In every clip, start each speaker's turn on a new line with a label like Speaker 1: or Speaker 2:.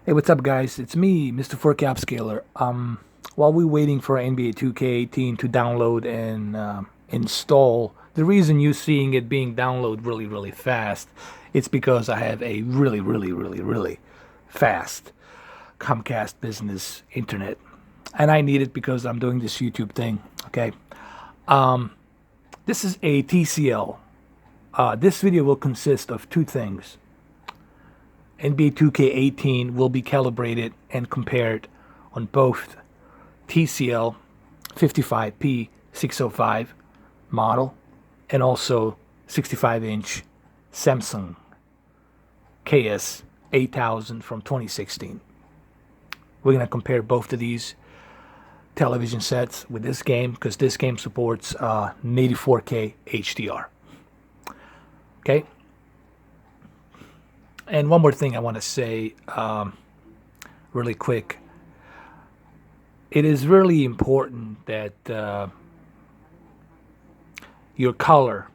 Speaker 1: Hey, what's up, guys? It's me, Mr. 4K Upscaler. While we're waiting for NBA 2K18 to download and install, the reason you're seeing it being downloaded really, really fast, it's because I have a really fast Comcast business internet, and I need it because I'm doing this YouTube thing. Okay, this is a TCL. This video will consist of two things. NBA 2K18 will be calibrated and compared on both TCL 55P 605 model and also 65-inch Samsung KS8000 from 2016. We're going to compare both of these television sets with this game because this game supports 84K HDR. Okay. And one more thing I want to say really quick. It is really important that your color,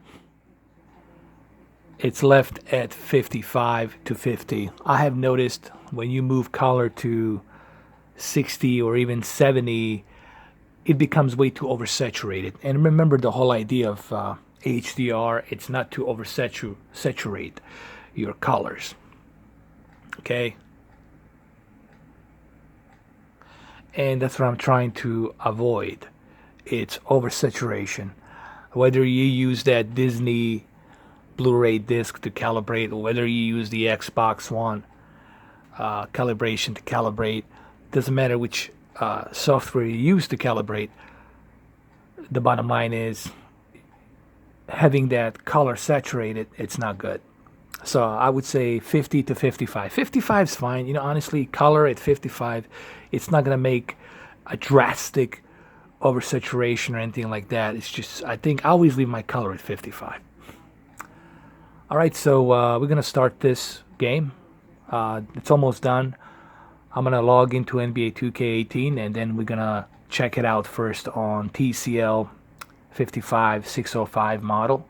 Speaker 1: it's left at 55 to 50. I have noticed when you move color to 60 or even 70, it becomes way too oversaturated. And remember the whole idea of HDR, it's not to oversaturate your colors. Okay, and that's what I'm trying to avoid. It's oversaturation. Whether you use that Disney Blu-ray disc to calibrate, or whether you use the Xbox One calibration to calibrate, doesn't matter which software you use to calibrate. The bottom line is having that color saturated, it's not good. So I would say 50 to 55. 55 is fine. You know, honestly, color at 55, it's not going to make a drastic oversaturation or anything like that. It's just, I think I always leave my color at 55. All right, so we're going to start this game. It's almost done. I'm going to log into NBA 2K18, and then we're going to check it out first on TCL 55605 model.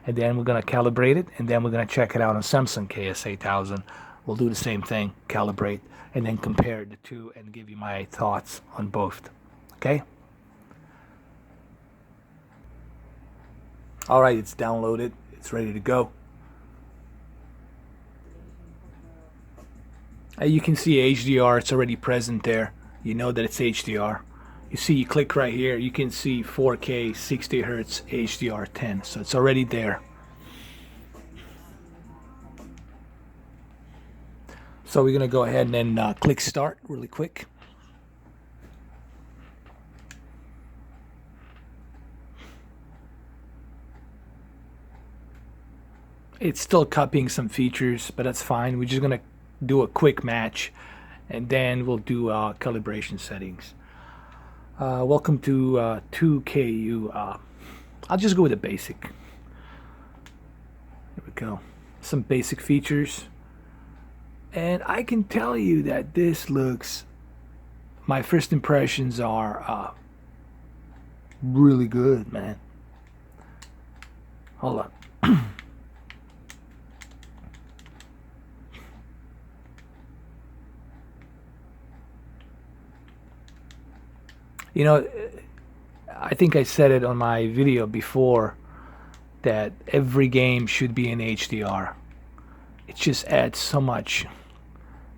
Speaker 1: And then we're going to calibrate it, and then we're going to check it out on Samsung KS8000. We'll do the same thing, calibrate, and then compare the two and give you my thoughts on both. Okay? All right, it's downloaded. It's ready to go. You can see HDR. It's already present there. You know that it's HDR. You see, you click right here, you can see 4K 60 Hz HDR10. So it's already there. So we're going to go ahead and then click start really quick. It's still copying some features, but that's fine. We're just going to do a quick match, and then we'll do calibration settings. Welcome to 2KU. I'll just go with the basic. Here we go. Some basic features. And I can tell you that this looks, my first impressions are really good, man. Hold on. You know, I think I said it on my video before that every game should be in HDR. It just adds so much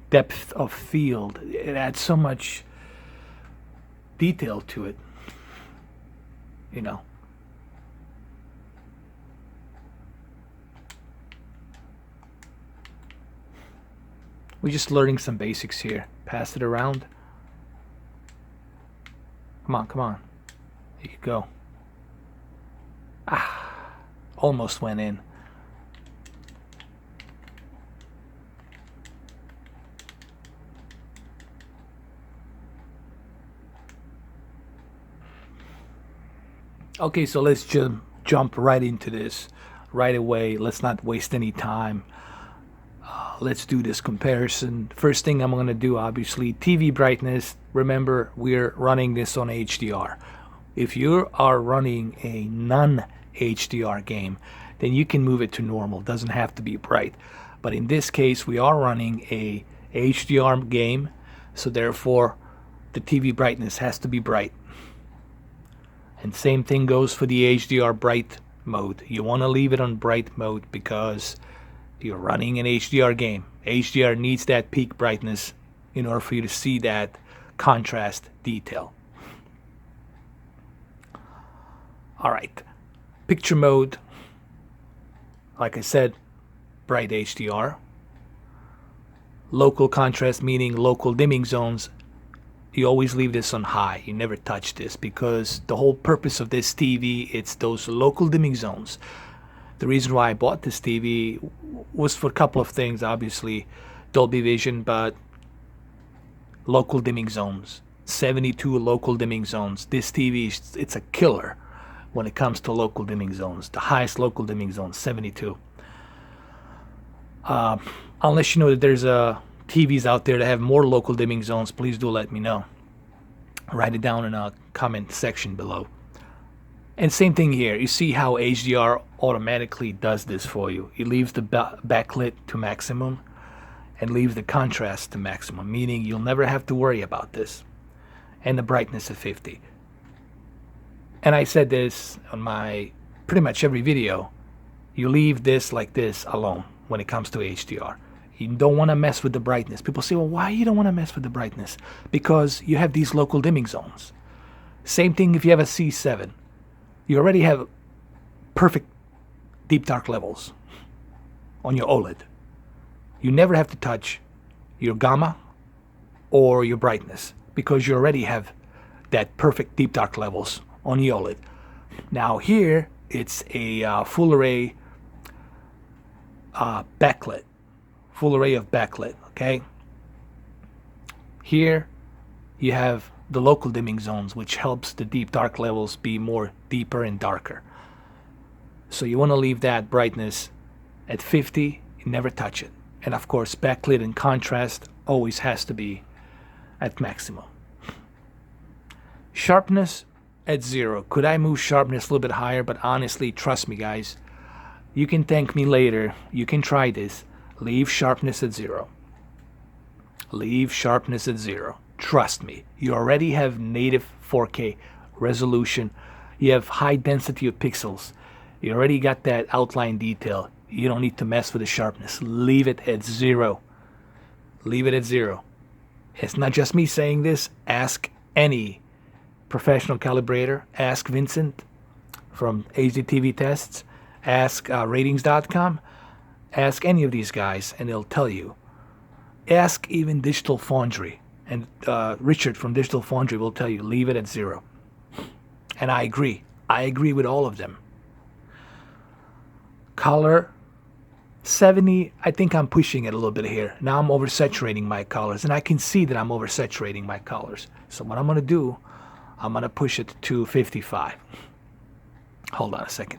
Speaker 1: depth of field. It adds so much detail to it. You know. We're just learning some basics here. Pass it around. Come on, come on. There you go. Almost went in. Okay, so let's jump right into this right away. Let's not waste any time. Let's do this comparison. First thing I'm going to do, obviously, TV brightness. Remember, we're running this on HDR. If you are running a non-HDR game, then you can move it to normal. It doesn't have to be bright. But in this case, we are running a HDR game, so therefore the TV brightness has to be bright. And same thing goes for the HDR bright mode. You want to leave it on bright mode because you're running an HDR game. HDR needs that peak brightness in order for you to see that contrast detail. All right, picture mode, like I said, bright HDR. Local contrast, meaning local dimming zones, you always leave this on high. You never touch this because the whole purpose of this TV, it's those local dimming zones. The reason why I bought this TV was for a couple of things, obviously Dolby Vision, but local dimming zones, 72 local dimming zones. This TV, it's a killer when it comes to local dimming zones. The highest local dimming zone, 72. Unless you know that there's TVs out there that have more local dimming zones, please do let me know. Write it down in a comment section below. And same thing here. You see how HDR automatically does this for you. It leaves the backlit to maximum and leaves the contrast to maximum, meaning you'll never have to worry about this. And the brightness of 50. And I said this on my pretty much every video. You leave this like this alone when it comes to HDR. You don't want to mess with the brightness. People say, well, why you don't want to mess with the brightness? Because you have these local dimming zones. Same thing if you have a C7. You already have perfect deep dark levels on your OLED. You never have to touch your gamma or your brightness because you already have that perfect deep dark levels on the OLED. Now here it's a full array backlit, full array of backlit. Okay. Here you have the local dimming zones, which helps the deep dark levels be more deeper and darker. So you want to leave that brightness at 50. You never touch it. And of course, backlit and contrast always has to be at maximum. Sharpness at 0. Could I move sharpness a little bit higher? But honestly, trust me guys, you can thank me later. You can try this. Leave sharpness at 0. Leave sharpness at 0. Trust me. You already have native 4K resolution. You have high density of pixels. You already got that outline detail. You don't need to mess with the sharpness. Leave it at 0. Leave it at 0. It's not just me saying this. Ask any professional calibrator. Ask Vincent from HDTV Tests. Ask ratings.com. Ask any of these guys and they'll tell you. Ask even Digital Foundry. And Richard from Digital Foundry will tell you, leave it at 0. And I agree. I agree with all of them. Color, 70, I think I'm pushing it a little bit here. Now I'm oversaturating my colors. And I can see that I'm oversaturating my colors. So what I'm going to do, I'm going to push it to 55. Hold on a second.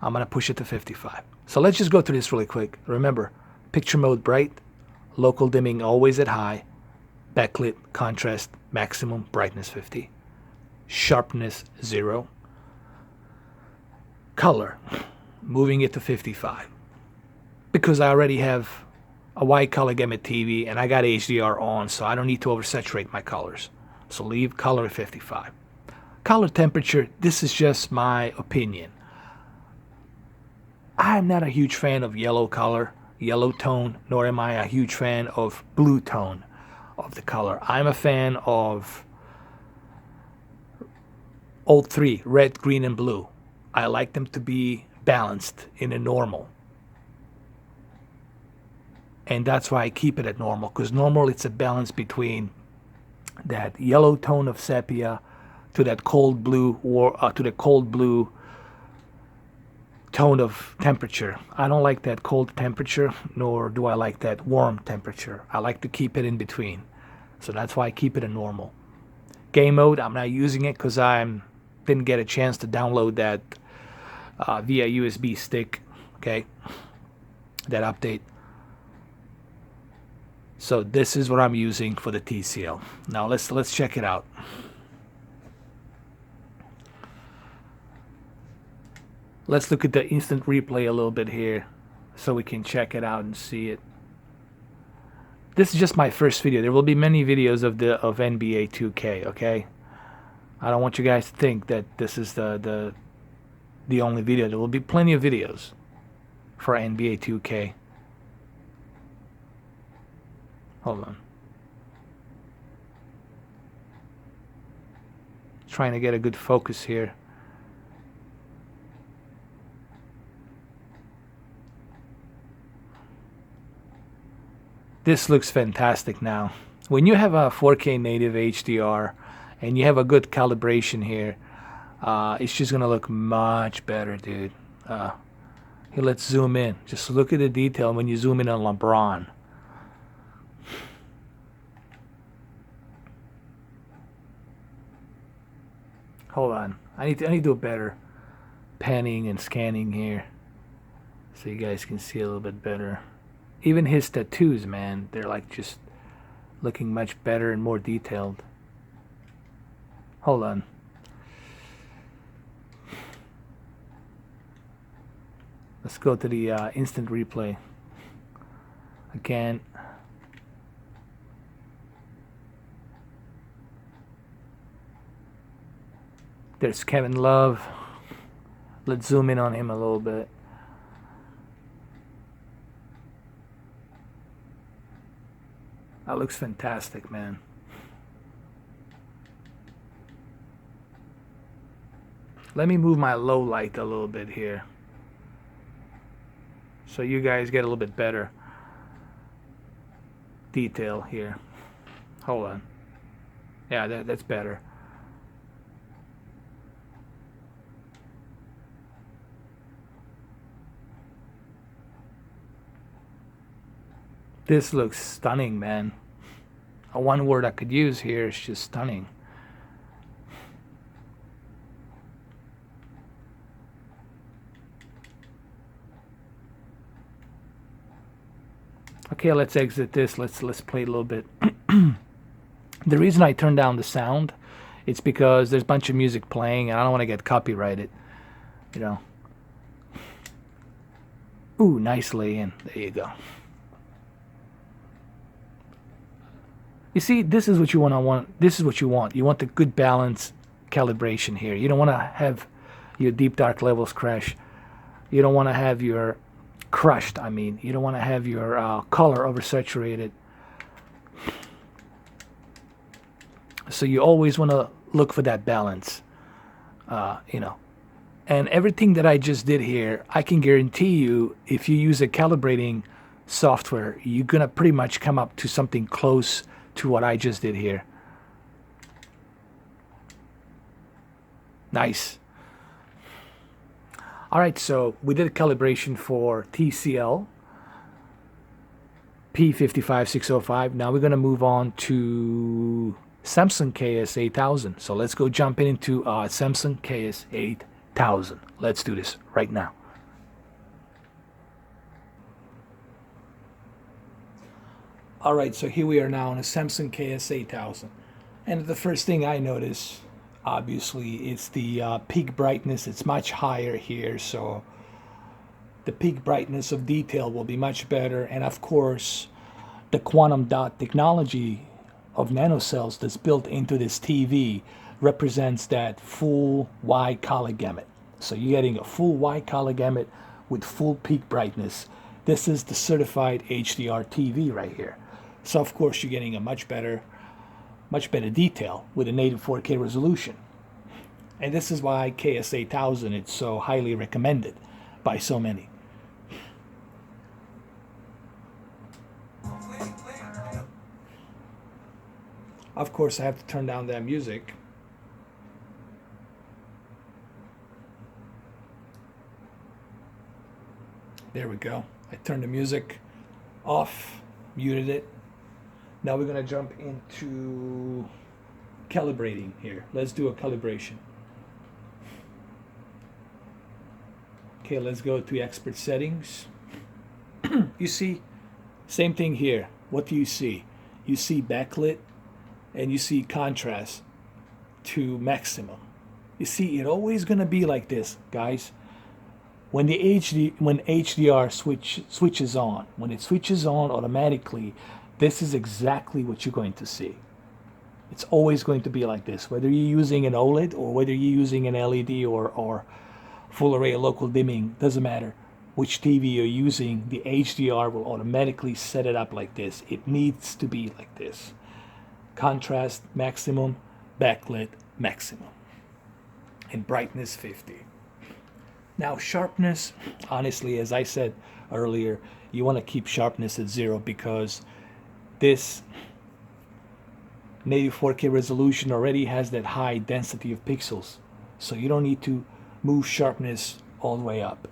Speaker 1: I'm going to push it to 55. So let's just go through this really quick. Remember, picture mode bright. Local dimming always at high. Backlit, contrast, maximum, brightness 50. Sharpness 0. Color, moving it to 55. Because I already have a wide color gamut TV and I got HDR on, so I don't need to oversaturate my colors. So leave color at 55. Color temperature, this is just my opinion. I'm not a huge fan of yellow color. Yellow tone, nor am I a huge fan of blue tone of the color. I'm a fan of all three, red, green, and blue. I like them to be balanced in a normal. And that's why I keep it at normal, because normal it's a balance between that yellow tone of sepia to that cold blue tone of temperature. I don't like that cold temperature, nor do I like that warm temperature. I like to keep it in between. So that's why I keep it in normal. Game mode, I'm not using it because I didn't get a chance to download that via USB stick, okay, that update. So this is what I'm using for the TCL. Now let's check it out. Let's look at the instant replay a little bit here so we can check it out and see it. This is just my first video. There will be many videos of NBA 2K, okay? I don't want you guys to think that this is the only video. There will be plenty of videos for NBA 2K. Hold on. Trying to get a good focus here. This looks fantastic now. When you have a 4K native HDR and you have a good calibration here, it's just gonna look much better, dude. Here, let's zoom in. Just look at the detail when you zoom in on LeBron. Hold on, I need to do a better panning and scanning here, so you guys can see a little bit better. Even his tattoos, man, they're like just looking much better and more detailed. Hold on. Let's go to the instant replay again. There's Kevin Love. Let's zoom in on him a little bit. That looks fantastic, man. Let me move my low light a little bit here, so you guys get a little bit better detail here. Hold on. Yeah, that's better. This looks stunning, man. One word I could use here is just stunning. Okay, let's exit this. Let's play a little bit. The reason I turned down the sound, it's because there's a bunch of music playing and I don't want to get copyrighted, you know. Ooh, nice lay in. There you go. You see, this is what you want. This is what you want. You want the good balance calibration here. You don't want to have your deep dark levels crash. You don't want to have your crushed. I mean, you don't want to have your color oversaturated. So you always want to look for that balance, you know. And everything that I just did here, I can guarantee you, if you use a calibrating software, you're gonna pretty much come up to something close to what I just did here. Nice. All right, so we did a calibration for TCL P55605. Now we're going to move on to Samsung KS8000. So let's go jump into Samsung KS8000. Let's do this right now. All right, so here we are now on a Samsung KS8000. And the first thing I notice, obviously, it's the peak brightness. It's much higher here, so the peak brightness of detail will be much better. And of course, the quantum dot technology of nanocells that's built into this TV represents that full wide color gamut. So you're getting a full wide color gamut with full peak brightness. This is the certified HDR TV right here. So of course you're getting a much better detail with a native 4K resolution. And this is why KS8000 is so highly recommended by so many. Of course I have to turn down that music. There we go. I turned the music off, muted it. Now we're going to jump into calibrating here. Let's do a calibration. Okay, let's go to expert settings. You see, same thing here. What do you see? You see backlit and you see contrast to maximum. You see, it's always going to be like this, guys. When HDR switches on, when it switches on automatically, this is exactly what you're going to see. It's always going to be like this, whether you're using an OLED or whether you're using an LED or full array local dimming, doesn't matter which TV you're using, the HDR will automatically set it up like this. It needs to be like this. Contrast maximum, backlit maximum, and brightness 50. Now sharpness, honestly, as I said earlier, you want to keep sharpness at 0 because this native 4K resolution already has that high density of pixels, so you don't need to move sharpness all the way up.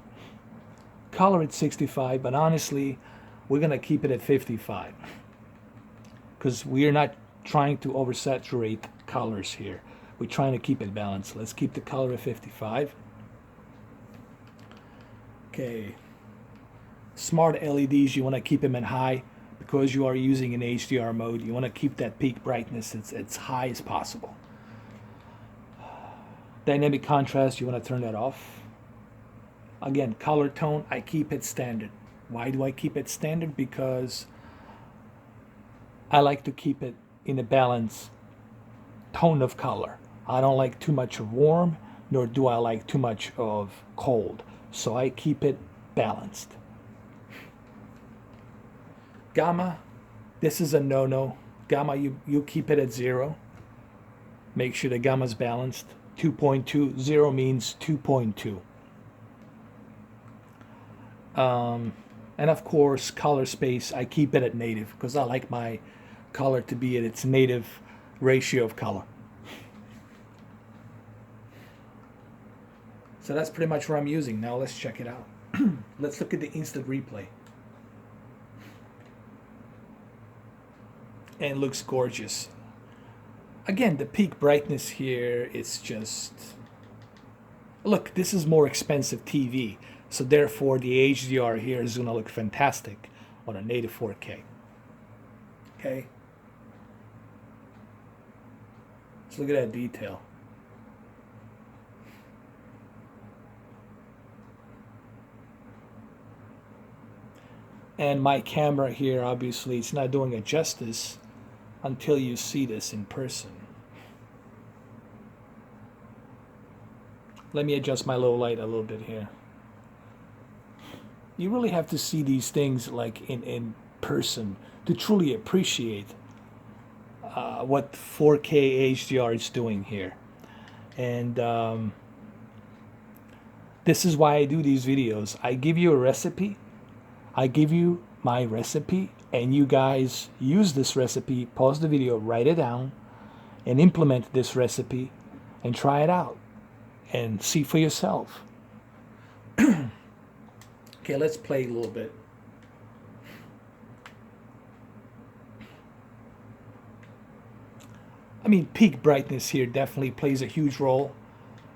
Speaker 1: Color at 65, but honestly we're gonna keep it at 55 because we're not trying to oversaturate colors here. We're trying to keep it balanced. Let's keep the color at 55. Okay, smart LEDs, you want to keep them at high because you are using an HDR mode. You want to keep that peak brightness as high as possible. Dynamic contrast, you want to turn that off. Again, color tone, I keep it standard. Why do I keep it standard? Because I like to keep it in a balanced tone of color. I don't like too much of warm, nor do I like too much of cold. So I keep it balanced. Gamma, this is a no-no. Gamma, you keep it at 0. Make sure the gamma's balanced. 2.2, 0 means 2.2. And of course, color space, I keep it at native because I like my color to be at its native ratio of color. So that's pretty much what I'm using. Now let's check it out. Let's look at the instant replay. And it looks gorgeous. Again, the peak brightness here is just... Look, this is more expensive TV. So therefore the HDR here is going to look fantastic on a native 4K. Okay? Let's look at that detail. And my camera here, obviously, it's not doing it justice until you see this in person. Let me adjust my low light a little bit here. You really have to see these things like in person to truly appreciate what 4K HDR is doing here. And this is why I do these videos. I give you a recipe. I give you my recipe, and you guys use this recipe, pause the video, write it down, and implement this recipe, and try it out, and see for yourself. Okay, let's play a little bit. I mean, peak brightness here definitely plays a huge role,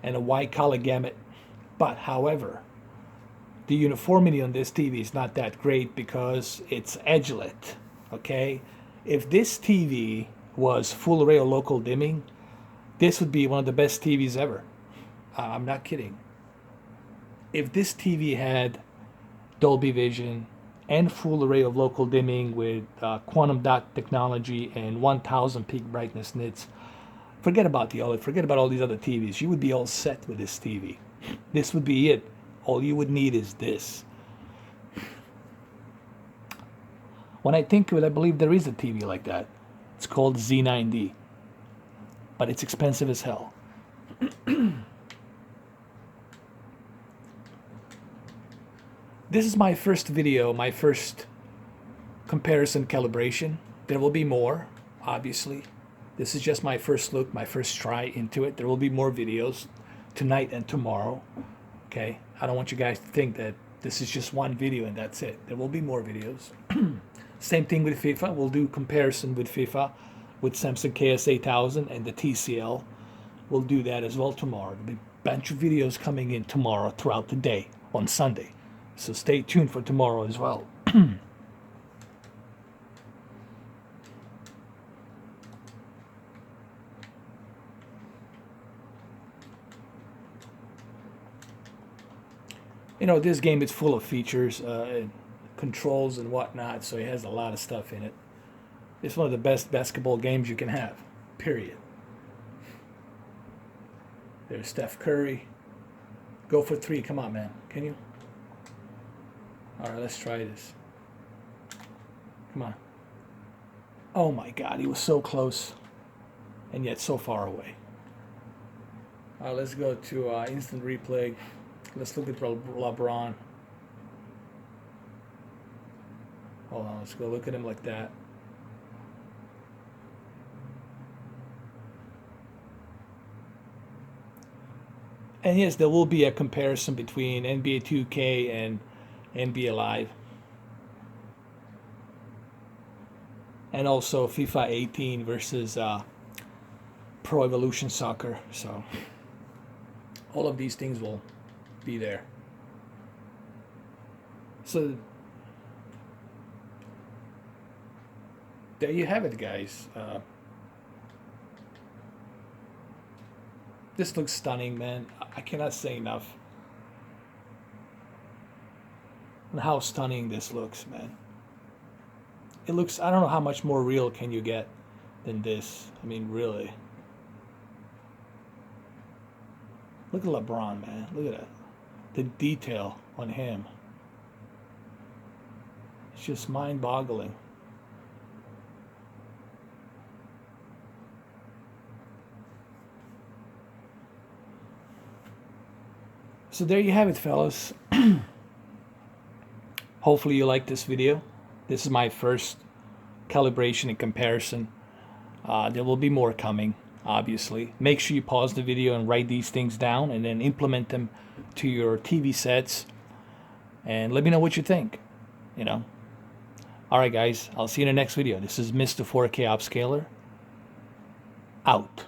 Speaker 1: and a wide color gamut. But, however, the uniformity on this TV is not that great because it's edgelit, okay? If this TV was full array or local dimming, this would be one of the best TVs ever. I'm not kidding. If this TV had Dolby Vision and full array of local dimming with quantum dot technology and 1000 peak brightness nits, forget about the OLED, forget about all these other TVs. You would be all set with this TV. This would be it. All you would need is this. When I think of it, I believe there is a TV like that. It's called Z9D. But it's expensive as hell. This is my first video, my first comparison calibration. There will be more, obviously. This is just my first look, my first try into it. There will be more videos tonight and tomorrow. Okay, I don't want you guys to think that this is just one video and that's it. There will be more videos. Same thing with FIFA. We'll do comparison with FIFA with Samsung KS8000 and the TCL. We'll do that as well tomorrow. There'll be a bunch of videos coming in tomorrow throughout the day on Sunday. So stay tuned for tomorrow as well. You know, this game is full of features, controls and whatnot, so it has a lot of stuff in it. It's one of the best basketball games you can have, period. There's Steph Curry. Go for three. Come on, man. Can you? All right, let's try this. Come on. Oh my God, he was so close and yet so far away. All right, let's go to instant replay. Let's look at LeBron. Hold on, let's go look at him like that. And yes, there will be a comparison between NBA 2K and NBA Live. And also FIFA 18 versus Pro Evolution Soccer. So all of these things will be there. So there you have it, guys. This looks stunning, man. I cannot say enough on how stunning this looks, man. It looks, I don't know how much more real can you get than this. I mean, really. Look at LeBron, man. Look at that. The detail on him. It's just mind-boggling. So there you have it, fellas. Hopefully you like this video. This is my first calibration and comparison. There will be more coming, obviously. Make sure you pause the video and write these things down and then implement them to your TV sets. And let me know what you think, you know. Alright guys, I'll see you in the next video. This is Mr. 4K Upscaler. Out.